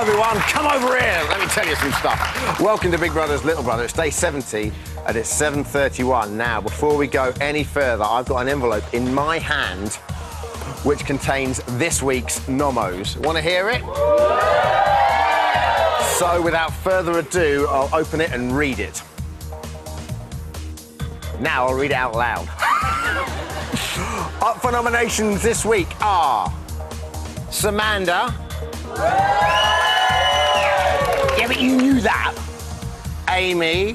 everyone. Come over here. Let me tell you some stuff. Welcome to Big Brother's Little Brother. It's day 70 and it's 7:31. Now, before we go any further, I've got an envelope in my hand which contains this week's nomos. Want to hear it? So, without further ado, I'll open it and read it. Now I'll read it out loud. Up for nominations this week are Samanda. Yeah, but you knew that. Amy.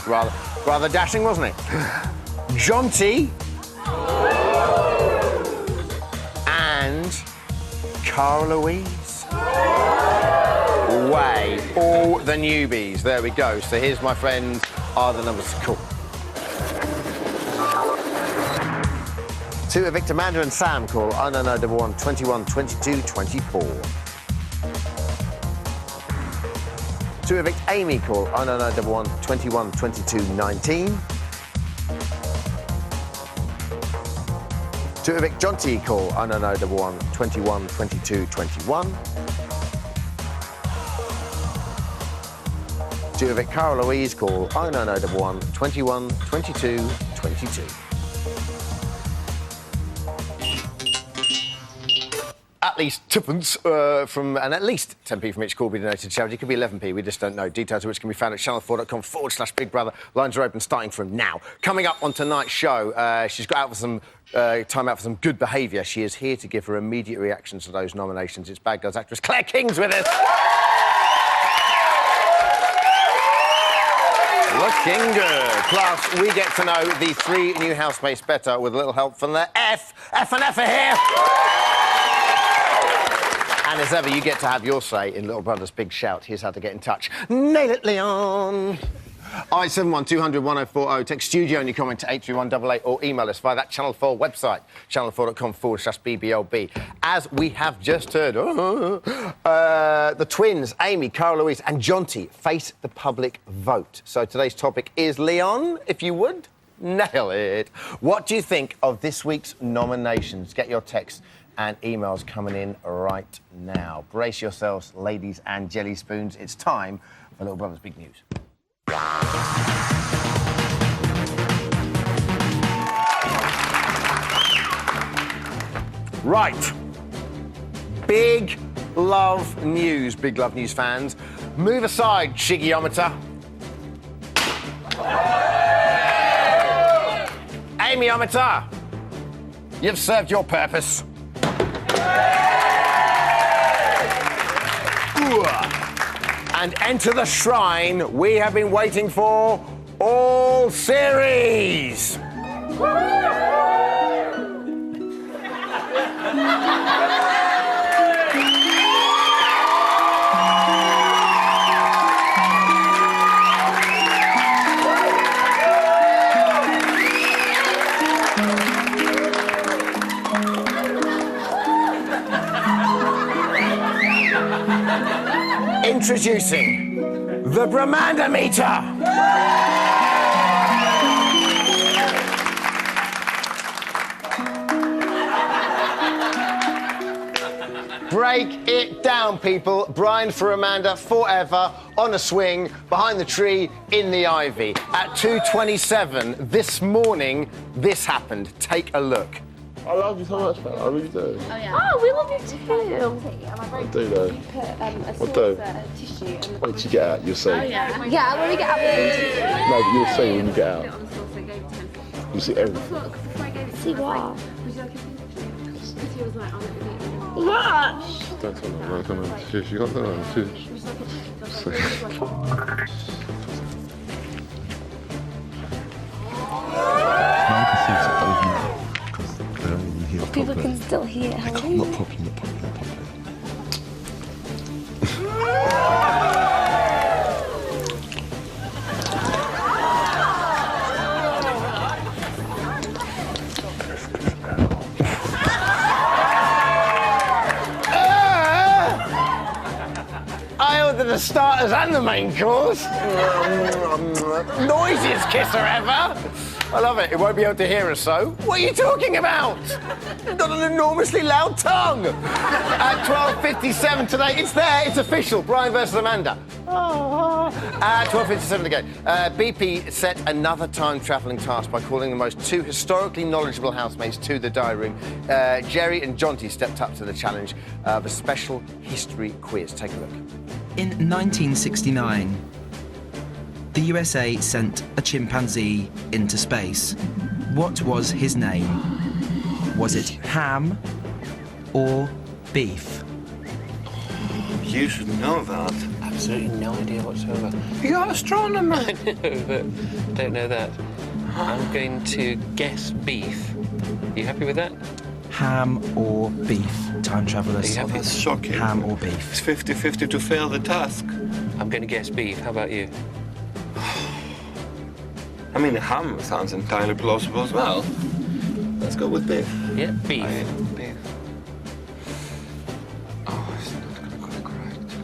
Rather dashing, wasn't it? Jonty. And Cara Louise. Way. All the newbies. There we go. So here's, my friends, are the numbers. Cool. To Victor, Amanda and Sam call 09911 21 22 24. To evict Amy call 09911 21 22 19. To evict Jonty call 09911 21 22 21. To evict Cara Louise call 09911 21 22 22. At least twopence and at least 10p from each call will be donated to charity. It could be 11p, we just don't know. Details of which can be found at channel4.com/Big Brother. Lines are open starting from now. Coming up on tonight's show, she's got out for some time out for some good behaviour. She is here to give her immediate reactions to those nominations. It's Bad Girls actress Claire King's with us. Looking good. Plus, we get to know the three new housemates better with a little help from the F and F are here. And as ever, you get to have your say in Little Brother's Big Shout. Here's how to get in touch. Nail it, Leon. 071 200 1040. Text studio and you comment to 83188 or email us via that Channel 4 website, channel4.com/BBLB. As we have just heard, the twins, Amy, Cara Louise and Jonty, face the public vote. So today's topic is, Leon, if you would, nail it. What do you think of this week's nominations? Get your texts and emails coming in right now. Brace yourselves, ladies and jelly spoons. It's time for Little Brother's Big News. Right. Big love news, Big Love News fans. Move aside, Shigiometer. Amyometer. You've served your purpose. And enter the shrine we have been waiting for all series. Introducing the Bramanda Meter. Break it down, people. Brian for Amanda, forever, on a swing, behind the tree, in the ivy. At 2:27 this morning, this happened. Take a look. I love you so much, man. I really do. Oh, yeah. Oh, we love you too. I do, though. You put a What do? tissue. Once you get out, you'll see. Oh, yeah. Yeah, when we get out, we'll tissue. No, but you'll see when you get out. You'll see everything. See what? What? Don't tell them. No, come on. Shush, you got that on. Shush. People can still hear it. Not properly, not properly, not properly. I ordered the starters and the main course. Noisiest kisser ever. I love it. It won't be able to hear us, so... What are you talking about? Got an enormously loud tongue. At 12:57 today, it's there, it's official. Brian versus Amanda. At 12:57 again. BP set another time-travelling task by calling the most two historically knowledgeable housemates to the diary room. Jerry and Jonty stepped up to the challenge of a special history quiz. Take a look. In 1969, the USA sent a chimpanzee into space. What was his name? Was it Ham or Beef? You should know that. Absolutely no idea whatsoever. You're an astronomer. I know, but don't know that. I'm going to guess beef. Are you happy with that? Ham or beef, time travellers? Are you happy? That's shocking. Ham or beef? It's 50-50 to fail the task. I'm going to guess beef. How about you? I mean, ham sounds entirely plausible as well. Let's go with beef. Yeah, beef. Beef. Oh, it's not going to go correct.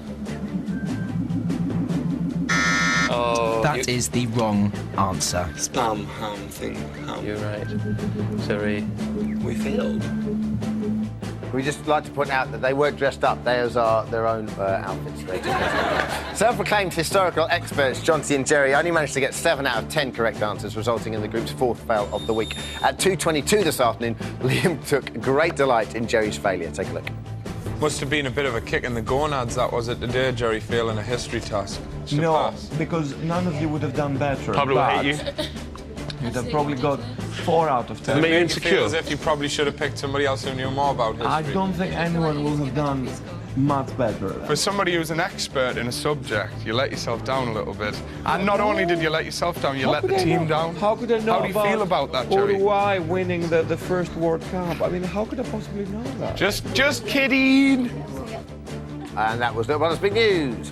Oh, That is the wrong answer. Spam, ham thing, ham. You're right. Sorry. We failed. We just like to point out that they weren't dressed up. Theirs are their own outfits. Self-proclaimed historical experts Jonty and Jerry only managed to get 7 out of 10 correct answers, resulting in the group's 4th fail of the week. At 2:22 this afternoon, Liam took great delight in Jerry's failure. Take a look. Must have been a bit of a kick in the gonads, that was it today, Jerry, failing a history task. No, Pass. because none of you would have done better. Probably will hate you. You'd have probably got 4 out of 10. It made you feel as if you probably should have picked somebody else who knew more about history. I don't think anyone will have done much better. For somebody who's an expert in a subject, you let yourself down a little bit. And not only did you let yourself down, you let the team down. How could I know How do you feel about that, Jerry? Uruguay winning the first World Cup? I mean, how could I possibly know that? Just kidding. And that was Little Brother's Big News.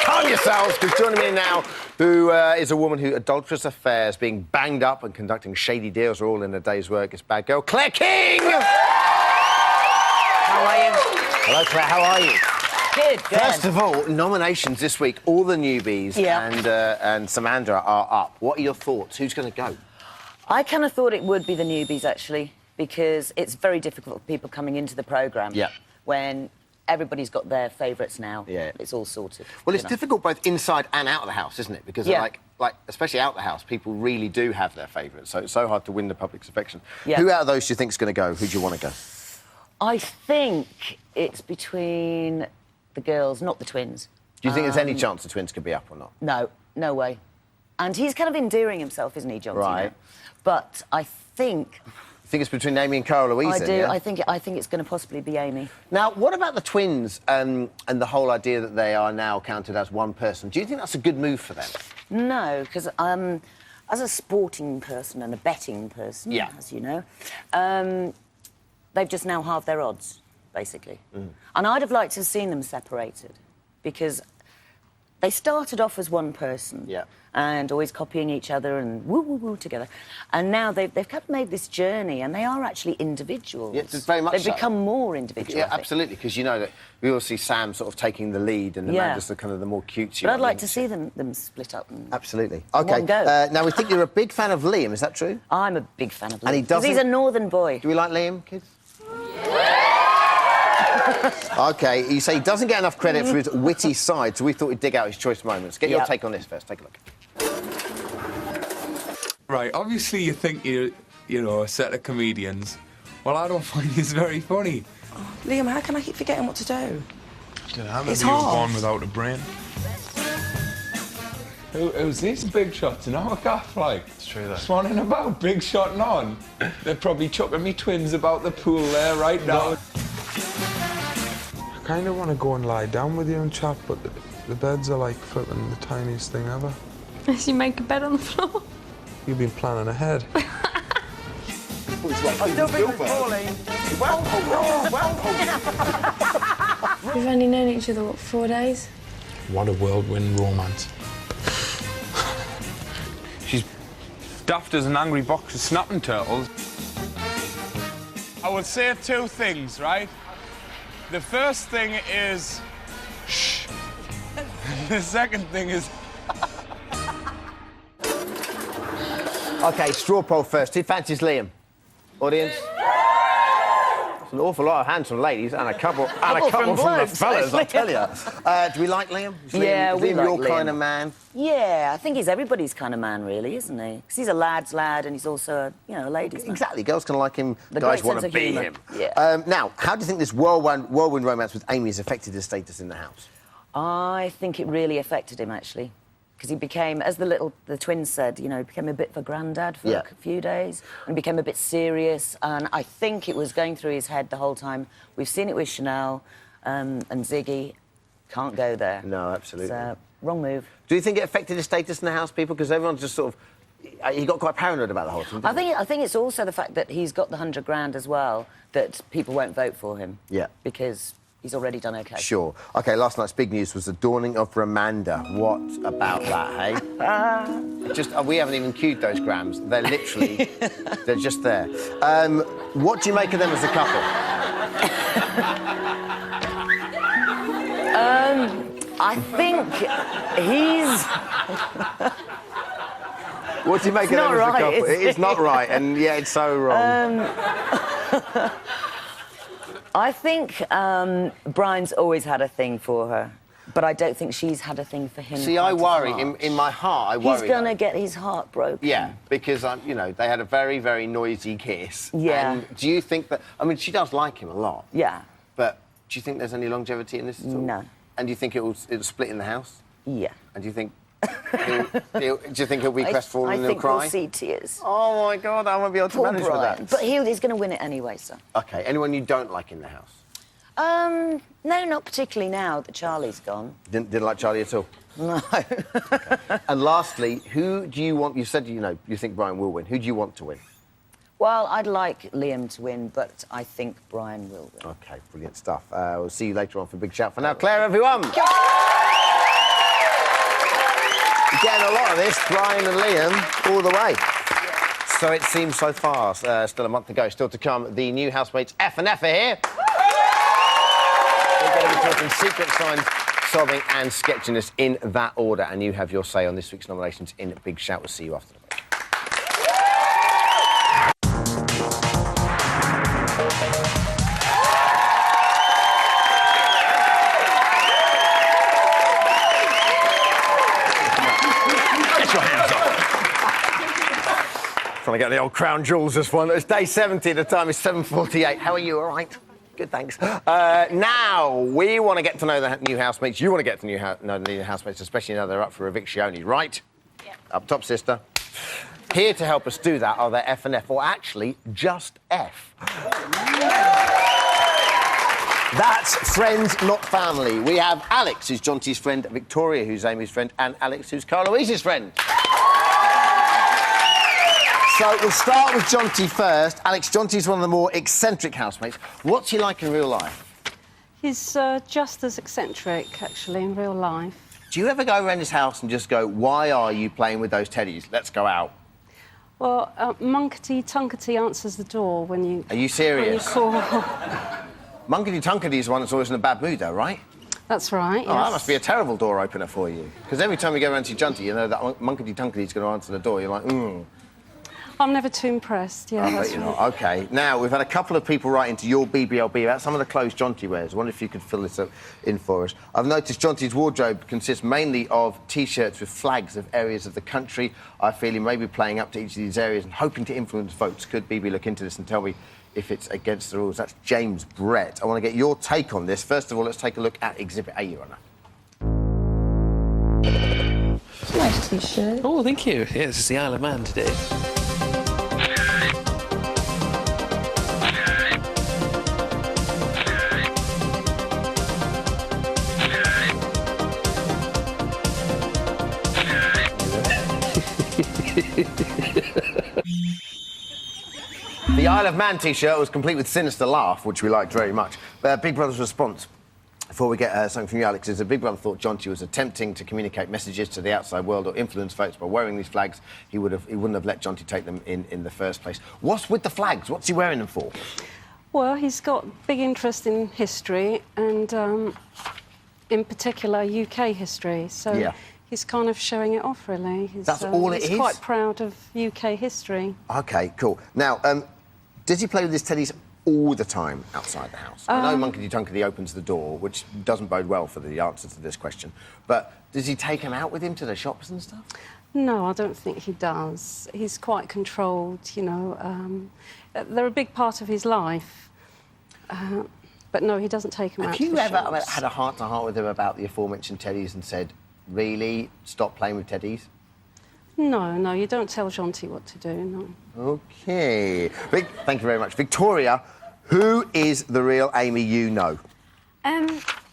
Calm yourselves, because joining me now, who is a woman who adulterous affairs, being banged up and conducting shady deals are all in a day's work. It's bad girl, Claire King! How are you? Hello, Claire, how are you? Good, good. First of all, nominations this week. All the newbies and Samantha are up. What are your thoughts? Who's going to go? I kind of thought it would be the newbies, actually, because it's very difficult for people coming into the programme when everybody's got their favourites now. Yeah. It's all sorted. Well, it's difficult both inside and out of the house, isn't it? Because, like, especially out of the house, people really do have their favourites, so it's so hard to win the public's affection. Yeah. Who out of those do you think is going to go? Who do you want to go? I think it's between the girls, not the twins. Do you think there's any chance the twins could be up or not? No, no way. And he's kind of endearing himself, isn't he, John? Right. But I think... You think it's between Amy and Cara Louise? I then, do. yeah? I think it's going to possibly be Amy. Now, what about the twins and the whole idea that they are now counted as one person? Do you think that's a good move for them? No, because as a sporting person and a betting person, as you know, they've just now halved their odds, basically. And I'd have liked to have seen them separated, because they started off as one person and always copying each other and woo-woo-woo together. And now they've kind of made this journey, and they are actually individuals. Yeah, it's very much They've so. become more individual. Yeah, absolutely, because you know that we all see Sam sort of taking the lead and Amanda's the kind of the more cutesy. But I'd like to see them split up. And absolutely. OK, one go. now we think you're a big fan of Liam, is that true? I'm a big fan of Liam. And he doesn't... Because he's a northern boy. Do we like Liam, kids? OK, you say he doesn't get enough credit for his witty side, so we thought we'd dig out his choice moments. Get your take on this first. Take a look. Right, obviously you think you're, a set of comedians. Well, I don't find this very funny. Oh, Liam, how can I keep forgetting what to do? It's hard. Born without a brain. Who's this big shot in our gaff, like? It's true, that. Swanning about, big shotting on. They're probably chucking me twins about the pool there right now. I kind of want to go and lie down with you and chat, but the beds are like flipping the tiniest thing ever. Unless you make a bed on the floor. You've been planning ahead. We've only known each other, what, 4 days? What a whirlwind romance. She's daft as an angry box of snapping turtles. I would say 2 things, right? The first thing is... Shh. The second thing is... OK, straw poll first. Who fancies Liam? Audience? It's an awful lot of handsome ladies and a couple from the fellas, I tell you. Do we like Liam? Yeah, we like your Liam. kind of man? Yeah, I think he's everybody's kind of man, really, isn't he? Because he's a lad's lad and he's also, a ladies' man. Exactly. Girls can like him. The guys great want to sense of be humour. him. Yeah. Now, how do you think this whirlwind romance with Amy has affected his status in the house? I think it really affected him, actually. Because he became, as the twins said, he became a bit of a granddad for a few days and became a bit serious. And I think it was going through his head the whole time. We've seen it with Chanel and Ziggy. Can't go there. No, absolutely. So, wrong move. Do you think it affected his status in the house, people? Because everyone's just sort of... He got quite paranoid about the whole thing, didn't he? I think it's also the fact that he's got the 100 grand as well, that people won't vote for him. Yeah. Because he's already done OK. Sure. OK, last night's big news was the dawning of Ramanda. What about that, hey? We haven't even queued those grams. They're literally... they're just there. What do you make of them as a couple? I think he's... What do you make of them as a couple? Is It's not right, and yeah, it's so wrong. I think Brian's always had a thing for her, but I don't think she's had a thing for him. See, I worry. In my heart, I worry. He's going to get his heart broken. Yeah, because, they had a very, very noisy kiss. Yeah. And do you think that... I mean, she does like him a lot. Yeah. But do you think there's any longevity in this at all? No. And do you think it'll split in the house? Yeah. And do you think... do you think he'll be crestfallen and he'll cry? I think we'll see tears. Oh, my God, I won't be able to Poor manage Brian. with that. But he's going to win it anyway, so... OK, anyone you don't like in the house? No, not particularly now that Charlie's gone. Didn't like Charlie at all? No. Okay. And lastly, who do you want... You said, you think Brian will win. Who do you want to win? Well, I'd like Liam to win, but I think Brian will win. OK, brilliant stuff. We'll see you later on for Big Shout. For now, Claire, everyone! Getting a lot of this, Brian and Liam, all the way. So it seems so fast. Still a month to go. Still to come, the new housemates F and F are here. We're going to be talking secret signs, sobbing and sketchiness in that order. And you have your say on this week's nominations in Big Shout. We'll see you after the break. Trying to get the old crown jewels, this one. It's day 70, the time is 7:48. How are you, all right? Good, thanks. Now, we want to get to know the new housemates. You want to get to know the new housemates, especially now they're up for eviction, right? Yeah. Up top, sister. Here to help us do that are their F and F, or actually, just F. That's friends, not family. We have Alex, who's Jonty's friend, Victoria, who's Amy's friend, and Alex, who's Carl Louise's friend. So we'll start with Jonty first. Alex, Jonty's one of the more eccentric housemates. What's he like in real life? He's just as eccentric, actually, in real life. Do you ever go around his house and just go, why are you playing with those teddies? Let's go out. Well, Munkety-Tunkety answers the door when you... Are you serious? When you call. Munkety-Tunkety is the one that's always in a bad mood, though, right? That's right, yes. Oh, that must be a terrible door opener for you. Because every time you go around to Jonty, you know that Munkety-Tunkety's going to answer the door. You're like, I'm never too impressed, yeah. I bet you're not. OK. Now, we've had a couple of people write into your BBLB about some of the clothes Jonty wears. I wonder if you could fill this in for us. I've noticed Jonty's wardrobe consists mainly of T-shirts with flags of areas of the country. I feel he may be playing up to each of these areas and hoping to influence votes. Could BB look into this and tell me if it's against the rules? That's James Brett. I want to get your take on this. First of all, let's take a look at Exhibit A, Your Honour. Nice T-shirt. Oh, thank you. Yeah, this is the Isle of Man today. The Isle of Man T-shirt was complete with sinister laugh, which we liked very much. But Big Brother's response, before we get something from you, Alex, is that Big Brother thought Jonty was attempting to communicate messages to the outside world or influence votes by wearing these flags. He wouldn't have let Jonty take them in the first place. What's with the flags? What's he wearing them for? Well, he's got big interest in history, and in particular, UK history. So Yeah. he's kind of showing it off, really. That's all it he's is? quite proud of UK history. OK, cool. Now, does he play with his teddies all the time outside the house? I know Munkety Tunkety opens the door, which doesn't bode well for the answer to this question, but does he take them out with him to the shops and stuff? No, I don't think he does. He's quite controlled, you know. They're a big part of his life. But no, he doesn't take them out to the Have you ever shops. had a heart-to-heart with him about the aforementioned teddies and said, really, stop playing with teddies? No, you don't tell Jonty what to do, no. OK. Thank you very much. Victoria, who is the real Amy you know?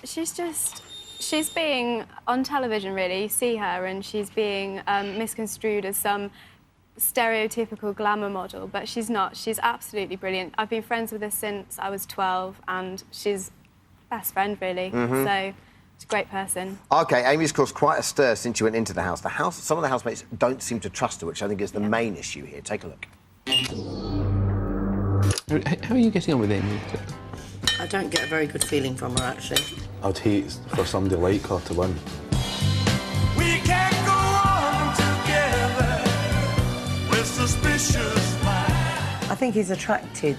She's being on television, really. You see her, and she's being misconstrued as some stereotypical glamour model, but she's not. She's absolutely brilliant. I've been friends with her since I was 12, and she's best friend, really. So she's a great person. OK, Amy's caused quite a stir since she went into the house. Some of the housemates don't seem to trust her, which I think is the main issue here. Take a look. How are you getting on with Amy? I don't get a very good feeling from her, actually. I'd hate for somebody like her to win. We can't go on together with suspicious minds. I think he's attracted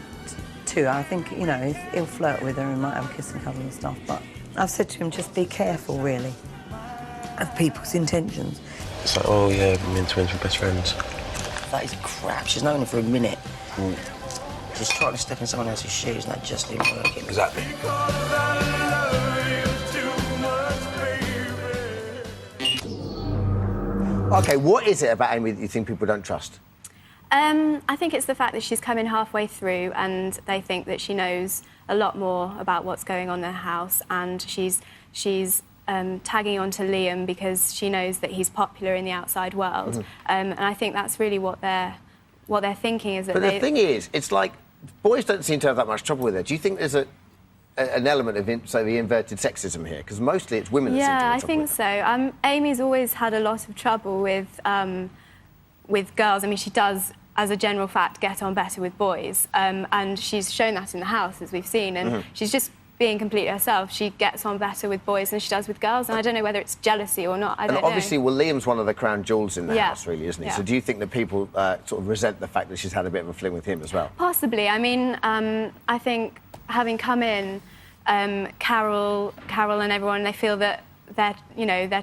to her. I think, you know, he'll flirt with her and might have a kiss and cuddle and stuff, but I've said to him, just be careful, really, of people's intentions. It's like, oh yeah, me and twins were best friends. That is crap. She's known him for a minute. She's trying to step in someone else's shoes and that just isn't working. Exactly. OK, what is it about Amy that you think people don't trust? I think it's the fact that she's come in halfway through and they think that she knows a lot more about what's going on in the house, and she's tagging on to Liam because she knows that he's popular in the outside world. And I think that's really what they're thinking is that. But the thing is, it's like boys don't seem to have that much trouble with her. Do you think there's an element of the inverted sexism here? Because mostly it's women that seem to have trouble with her. Yeah, I think so. Amy's always had a lot of trouble with girls. I mean, she does, as a general fact, get on better with boys, and she's shown that in the house, as we've seen, and she's just being completely herself. She gets on better with boys than she does with girls, and I don't know whether it's jealousy or not. I don't know. Obviously, well, Liam's one of the crown jewels in the house, really, isn't he? Yeah. So do you think that people sort of resent the fact that she's had a bit of a fling with him as well? Possibly. I mean, I think having come in, Carol and everyone, they feel that their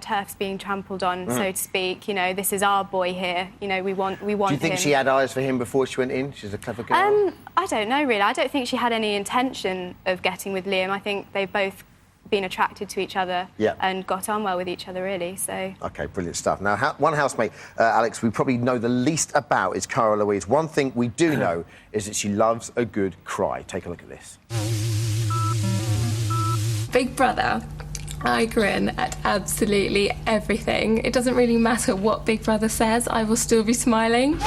turf's being trampled on, so to speak. You know, this is our boy here. You know, we want him. Do you think she had eyes for him before she went in? She's a clever girl. I don't know, really. I don't think she had any intention of getting with Liam. I think they've both been attracted to each other and got on well with each other, really, so... OK, brilliant stuff. Now, one housemate, Alex, we probably know the least about is Cara Louise. One thing we do know is that she loves a good cry. Take a look at this. Big Brother, I grin at absolutely everything. It doesn't really matter what Big Brother says, I will still be smiling.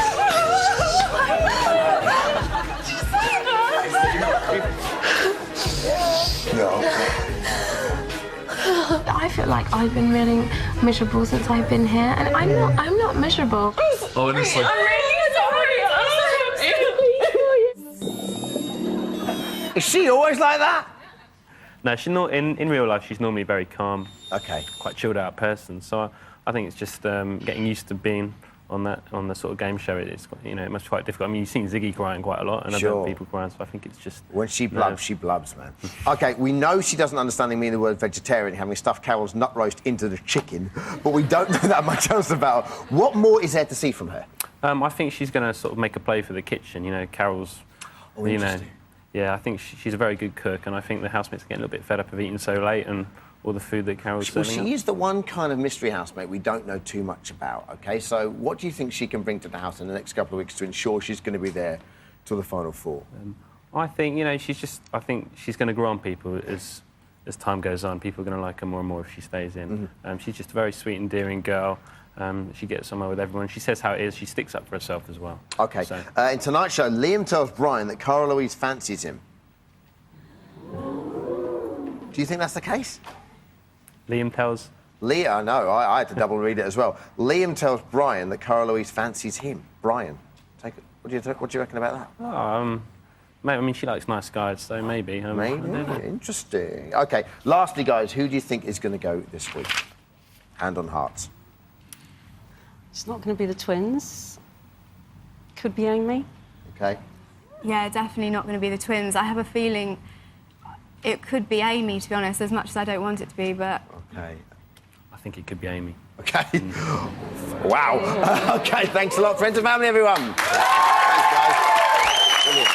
I feel like I've been really miserable since I've been here, and I'm not miserable. Honestly. I'm really sorry. Is she always like that? No, she's not. In real life, she's normally very calm. OK. Quite chilled out person. So I think it's just getting used to being on the sort of game show. It's it must be quite difficult. I mean, you've seen Ziggy crying quite a lot and other people crying, so I think it's just... When she blubs, she blubs, man. OK, we know she doesn't understand the meaning of the word vegetarian, having stuffed Carol's nut roast into the chicken, but we don't know that much else about her. What more is there to see from her? I think she's going to sort of make a play for the kitchen. You know, Carol's... Yeah, I think she's a very good cook, and I think the housemates are getting a little bit fed up of eating so late and all the food that Carol's serving up. She is the one kind of mystery housemate we don't know too much about, OK? So what do you think she can bring to the house in the next couple of weeks to ensure she's going to be there till the final four? I think, I think she's going to grow on people as time goes on. People are going to like her more and more if she stays in. She's just a very sweet, endearing girl. She gets somewhere with everyone. She says how it is. She sticks up for herself as well. OK. So. In tonight's show, Liam tells Brian that Cara Louise fancies him. Do you think that's the case? Liam tells... I know. I had to double read it as well. Liam tells Brian that Cara Louise fancies him. Brian, take it. What do you reckon about that? Maybe, I mean, she likes nice guys, so maybe. I don't know. Maybe. Interesting. OK, lastly, guys, who do you think is going to go this week? Hand on hearts. It's not going to be the twins. Could be Amy. OK. Yeah, definitely not going to be the twins. I have a feeling it could be Amy, to be honest, as much as I don't want it to be, but... OK. I think it could be Amy. OK. Wow. OK, thanks a lot, friends and family, everyone. Thanks, guys. Brilliant.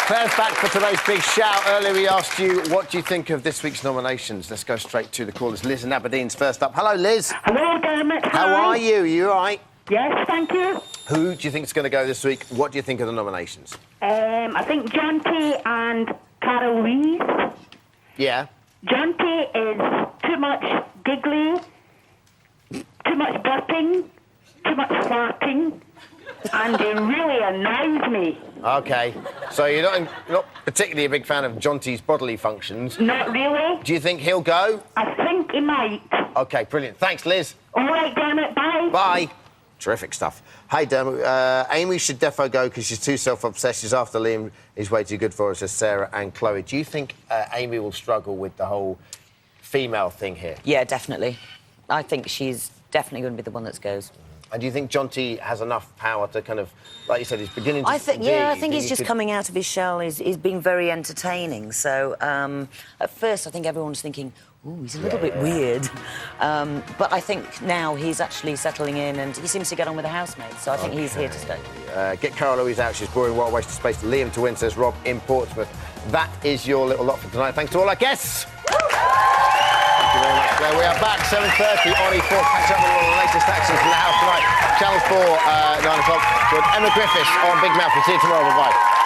Claire's back for today's big shout. Earlier we asked you, what do you think of this week's nominations? Let's go straight to the callers. Liz in Aberdeen's first up. Hello, Liz. Hello, Dermot. How are you? You all right? Yes, thank you. Who do you think is going to go this week? What do you think of the nominations? I think Jonty and Cara Louise. Yeah. Jonty is too much giggly, too much burping, too much farting, and it really annoys me. OK. So you're not particularly a big fan of Jonty's bodily functions? Not really. Do you think he'll go? I think he might. OK, brilliant. Thanks, Liz. All right, Dermot, bye. Bye. Terrific stuff. Hey, Dermot, Amy should defo go because she's too self-obsessed. She's after Liam. He's way too good for us, says Sarah and Chloe. Do you think Amy will struggle with the whole female thing here? Yeah, definitely. I think she's definitely going to be the one that goes. And do you think Jonty has enough power to kind of, like you said, he's beginning to... I think he's just coming out of his shell. He's being very entertaining. So, at first, I think everyone's thinking, ooh, he's a little bit weird. But I think now he's actually settling in and he seems to get on with the housemates. So I think he's here to stay. Get Cara Louise out. She's boring. What a waste of space. Liam to win, says Rob in Portsmouth. That is your little lot for tonight. Thanks to all our guests. Thank you very much. There we are back, 7:30 on E4. Catch up with all the latest actions from the house tonight. Channel 4, 9 o'clock. With Emma Griffiths on Big Mouth. We'll see you tomorrow. Bye-bye.